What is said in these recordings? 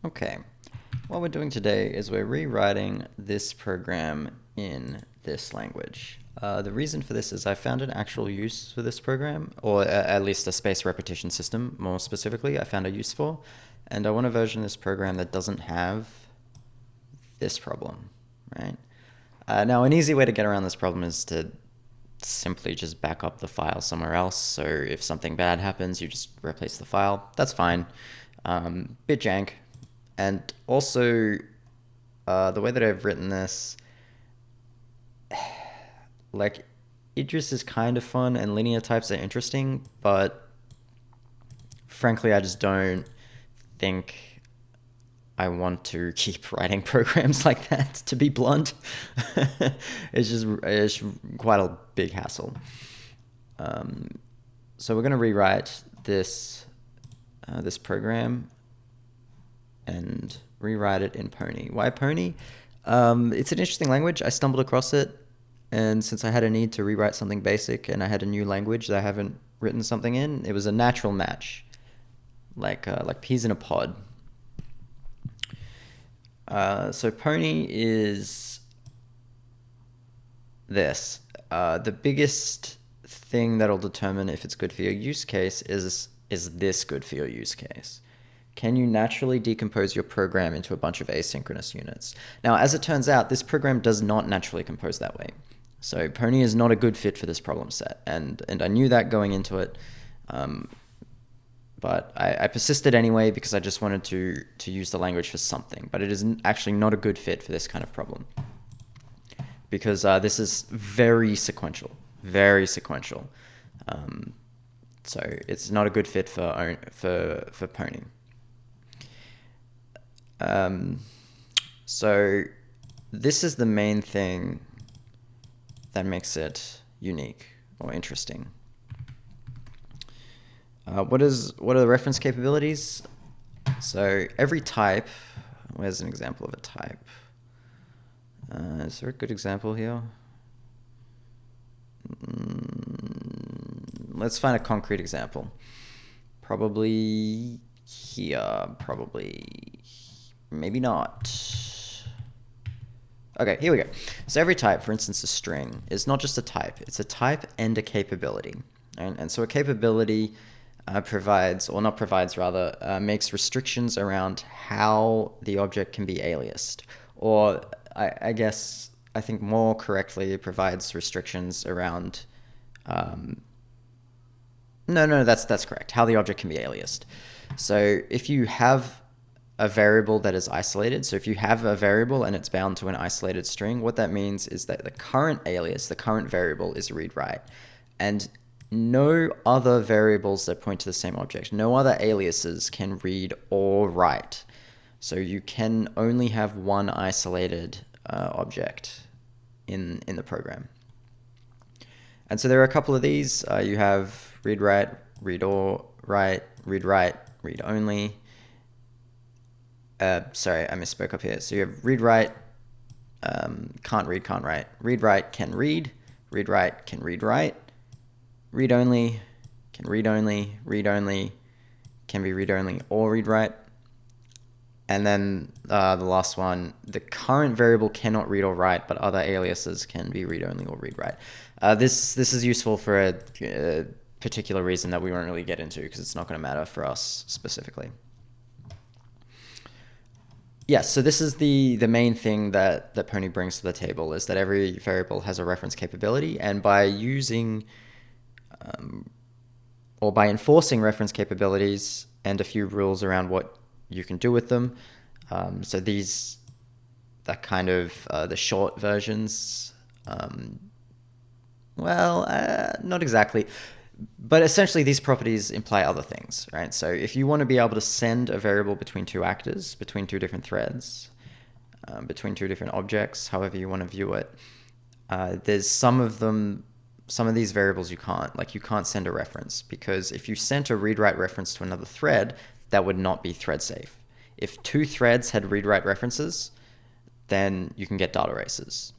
Okay, what we're doing today is we're rewriting this program in this language. The reason for this is I found an actual use for this program, or at least a space repetition system, more specifically, I found a use for, and I want a version of this program that doesn't have this problem, right? Now, an easy way to get around this problem is to simply just back up the file somewhere else. So if something bad happens, you just replace the file. That's fine. Bit jank. And also, the way that I've written this, like, Idris is kind of fun and linear types are interesting, but frankly, I just don't think I want to keep writing programs like that, to be blunt. It's quite a big hassle. So we're going to rewrite this program and rewrite it in Pony. Why Pony? It's an interesting language. I stumbled across it, and since I had a need to rewrite something basic and I had a new language that I haven't written something in, it was a natural match, like peas in a pod. So Pony is this. The biggest thing that'll determine if it's good for your use case is this good for your use case? Can you naturally decompose your program into a bunch of asynchronous units? Now, as it turns out, this program does not naturally compose that way. So Pony is not a good fit for this problem set, and I knew that going into it. But I persisted anyway because I just wanted to use the language for something. But it is actually not a good fit for this kind of problem, because this is very sequential, very sequential. So it's not a good fit for Pony. So this is the main thing that makes it unique or interesting. What are the reference capabilities? So every type, where's an example of a type? Is there a good example here? Let's find a concrete example. Probably here, maybe not. Okay, here we go. So every type, for instance, a string, is not just a type. It's a type and a capability. And so a capability makes restrictions around how the object can be aliased. Or I think more correctly, it provides restrictions around... that's correct. How the object can be aliased. So if you have a variable that is isolated, so if you have a variable and it's bound to an isolated string, what that means is that the current alias, the current variable, is read-write. And no other variables that point to the same object, no other aliases can read or write. So you can only have one isolated object in the program. And so there are a couple of these. You have read-write, read-or-write, read-write, read-only. Sorry, I misspoke up here. So you have read-write, can't read, can't write. Read-write can read, read-write can read-write. Read-only can read-only, read-only can be read-only or read-write. And then the last one, the current variable cannot read or write, but other aliases can be read-only or read-write. This is useful for a particular reason that we won't really get into because it's not going to matter for us specifically. Yes, so this is the main thing that Pony brings to the table, is that every variable has a reference capability, and by using or by enforcing reference capabilities and a few rules around what you can do with them. So these, that kind of the short versions, not exactly, but essentially these properties imply other things, right? So if you want to be able to send a variable between two actors, between two different threads, between two different objects, however you want to view it, there's some of these variables you can't send a reference, because if you sent a read-write reference to another thread, that would not be thread safe. If two threads had read-write references, then you can get data races,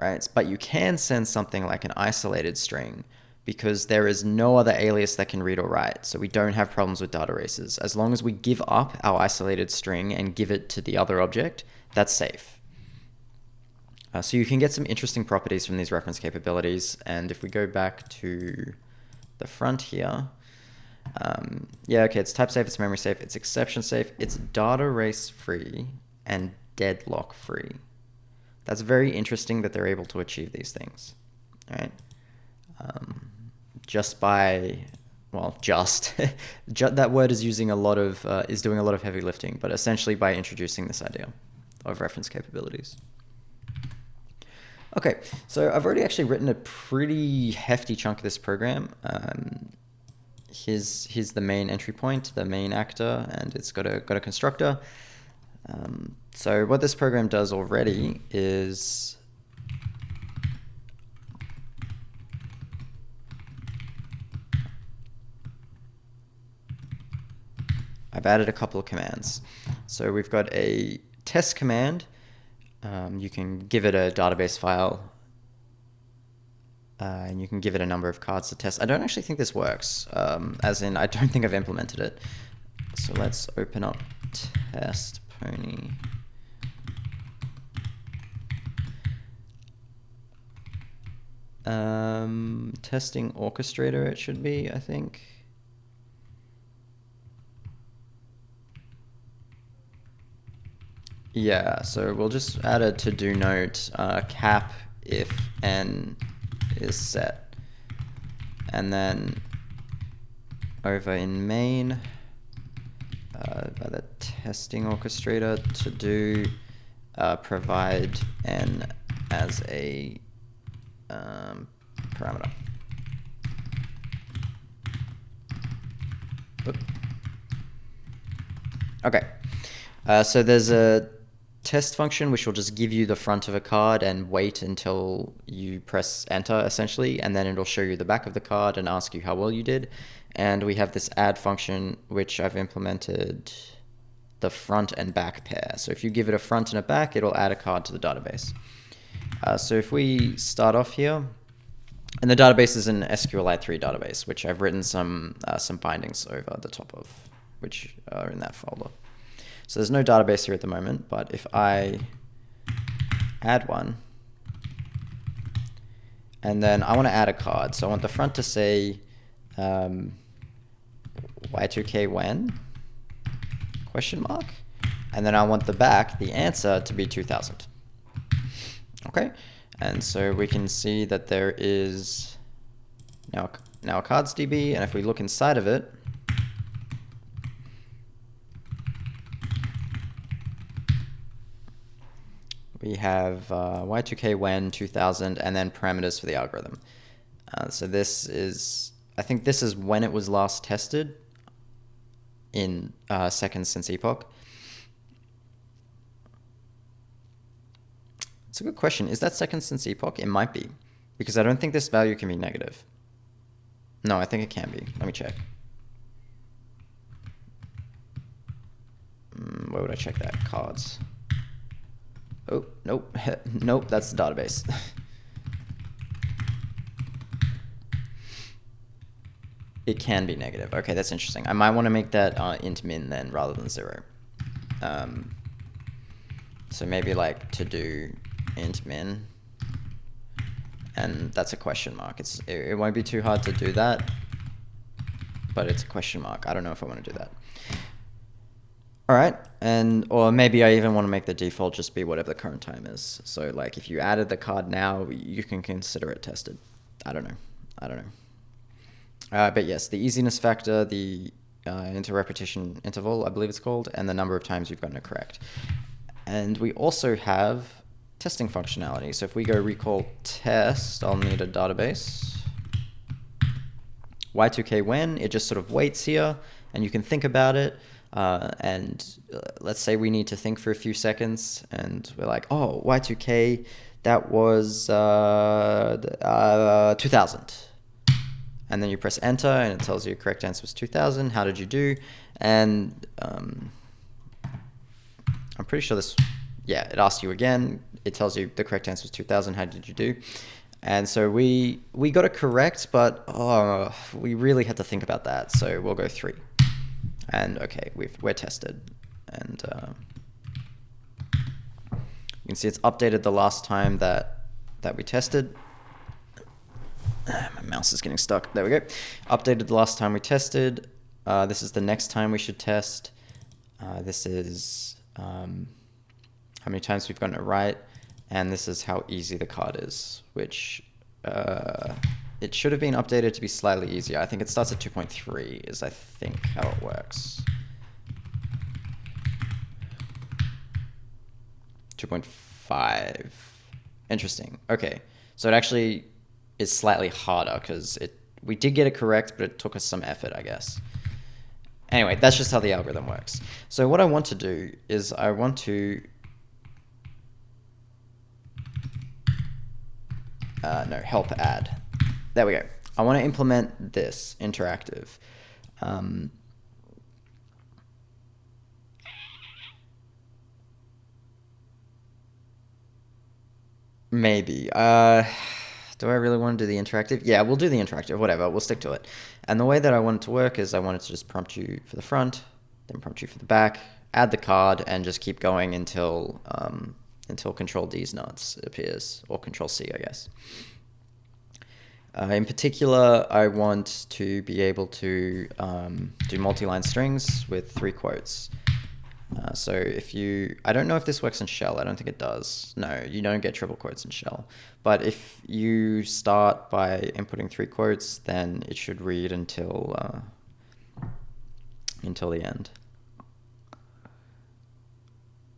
right? But you can send something like an isolated string because there is no other alias that can read or write. So we don't have problems with data races. As long as we give up our isolated string and give it to the other object, that's safe. So you can get some interesting properties from these reference capabilities. And if we go back to the front here, yeah, okay, it's type safe, it's memory safe, it's exception safe, it's data race free and deadlock free. That's very interesting that they're able to achieve these things, right? Just by, well, that word is using a lot of, is doing a lot of heavy lifting, but essentially by introducing this idea of reference capabilities. Okay, so I've already actually written a pretty hefty chunk of this program. Here's the main entry point, the main actor, and it's got a constructor. So what this program does already is I've added a couple of commands. So we've got a test command. You can give it a database file, and you can give it a number of cards to test. I don't actually think this works, as in I don't think I've implemented it. So let's open up test pony. Testing orchestrator it should be, I think. Yeah, so we'll just add a to-do note, cap if n is set. And then over in main, by the testing orchestrator, to do provide n as a parameter. Oop. Okay, so there's a test function which will just give you the front of a card and wait until you press enter, essentially, and then it'll show you the back of the card and ask you how well you did. And we have this add function which I've implemented the front and back pair. So if you give it a front and a back, it'll add a card to the database. So if we start off here, and the database is an SQLite 3 database, which I've written some bindings over the top of, which are in that folder. So there's no database here at the moment, but if I add one, and then I want to add a card. So I want the front to say Y2K when, question mark, and then I want the back, the answer, to be 2000. Okay, and so we can see that there is now a cards DB, and if we look inside of it, we have Y2K when 2000 and then parameters for the algorithm. So this is, I think this is when it was last tested in seconds since epoch. It's a good question. Is that seconds since epoch? It might be, because I don't think this value can be negative. No, I think it can be. Let me check. Where would I check that? Cards. Oh, nope. Nope, that's the database. It can be negative. Okay, that's interesting. I might want to make that int min then rather than 0. So maybe like to do int min, and that's a question mark. It won't be too hard to do that, but it's a question mark. I don't know if I want to do that. All right, or maybe I even want to make the default just be whatever the current time is. So like if you added the card now, you can consider it tested. I don't know. But yes, the easiness factor, the inter-repetition interval, I believe it's called, and the number of times you've gotten it correct. And we also have testing functionality. So if we go recall test, I'll need a database. Y2K when, it just sort of waits here, and you can think about it. Let's say we need to think for a few seconds, and we're like, oh, Y2K, that was 2000. And then you press enter, and it tells you correct answer was 2000. How did you do? And I'm pretty sure this, yeah, it asks you again. It tells you the correct answer was 2000. How did you do? And so we got it correct, but we really had to think about that. So we'll go 3. And okay, we're tested. And you can see it's updated the last time that we tested. My mouse is getting stuck. There we go. Updated the last time we tested. This is the next time we should test. This is how many times we've gotten it right. And this is how easy the card is, which it should have been updated to be slightly easier. I think it starts at 2.3 is I think how it works. 2.5. Interesting. Okay. So it actually is slightly harder because we did get it correct, but it took us some effort, I guess. Anyway, that's just how the algorithm works. So what I want to do is I want to help add. There we go. I want to implement this interactive. Maybe. Do I really want to do the interactive? Yeah, we'll do the interactive, whatever, we'll stick to it. And the way that I want it to work is I want it to just prompt you for the front, then prompt you for the back, add the card, and just keep going until Control D's nuts appears, or Control C, I guess. In particular, I want to be able to do multi-line strings with 3 quotes. So if I don't know if this works in shell. I don't think it does. No, you don't get triple quotes in shell. But if you start by inputting 3 quotes, then it should read until the end.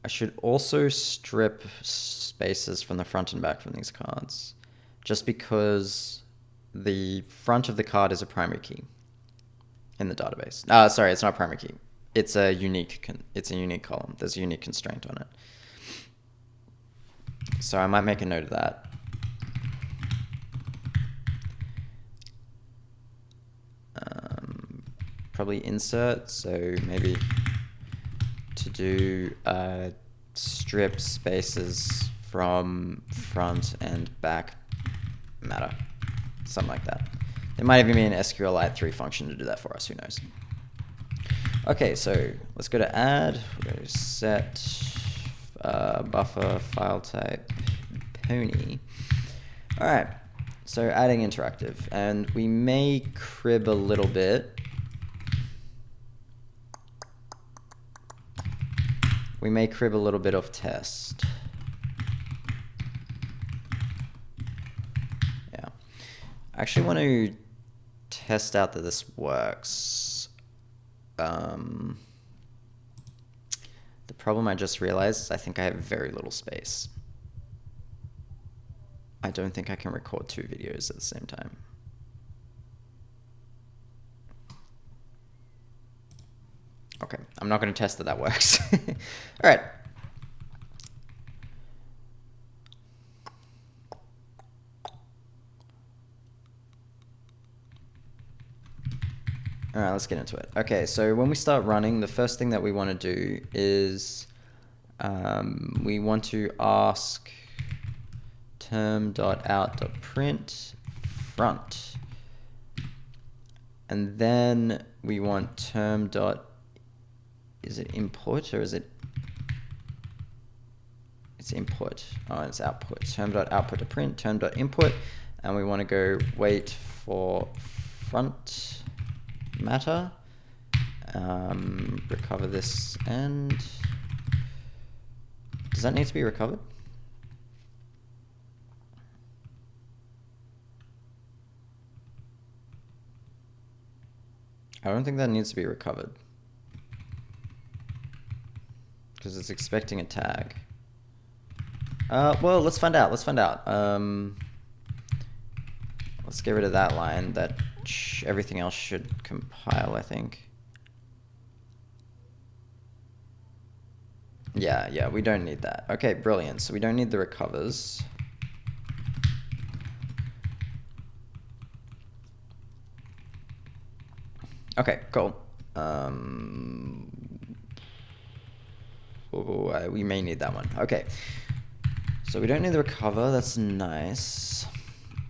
I should also strip spaces from the front and back from these cards, just because the front of the card is a primary key in the database. Sorry, it's not a primary key. It's a unique column. There's a unique constraint on it. So I might make a note of that. Probably insert, so maybe to do strip spaces from front and back matter. Something like that. There might even be an SQLite 3 function to do that for us, who knows. Okay, so let's go to add, we'll go to set buffer file type pony. All right, so adding interactive, and we may crib a little bit. We may crib a little bit of test. Yeah, I actually want to test out that this works. The problem I just realized is I think I have very little space. I don't think I can record 2 videos at the same time. Okay, I'm not going to test that works. All right. All right, let's get into it. Okay, so when we start running, the first thing that we want to do is we want to ask term.out.print front. And then we want term. Is it input or is it? It's input. Oh, it's output. Term.output to print, term.input. And we want to go wait for front matter, recover this end. Does that need to be recovered? I don't think that needs to be recovered because it's expecting a tag. Well, let's find out. Let's get rid of that line. Everything else should compile, I think. Yeah, we don't need that. Okay, brilliant. So we don't need the recovers. Okay, cool. We may need that one. Okay. So we don't need the recover, that's nice.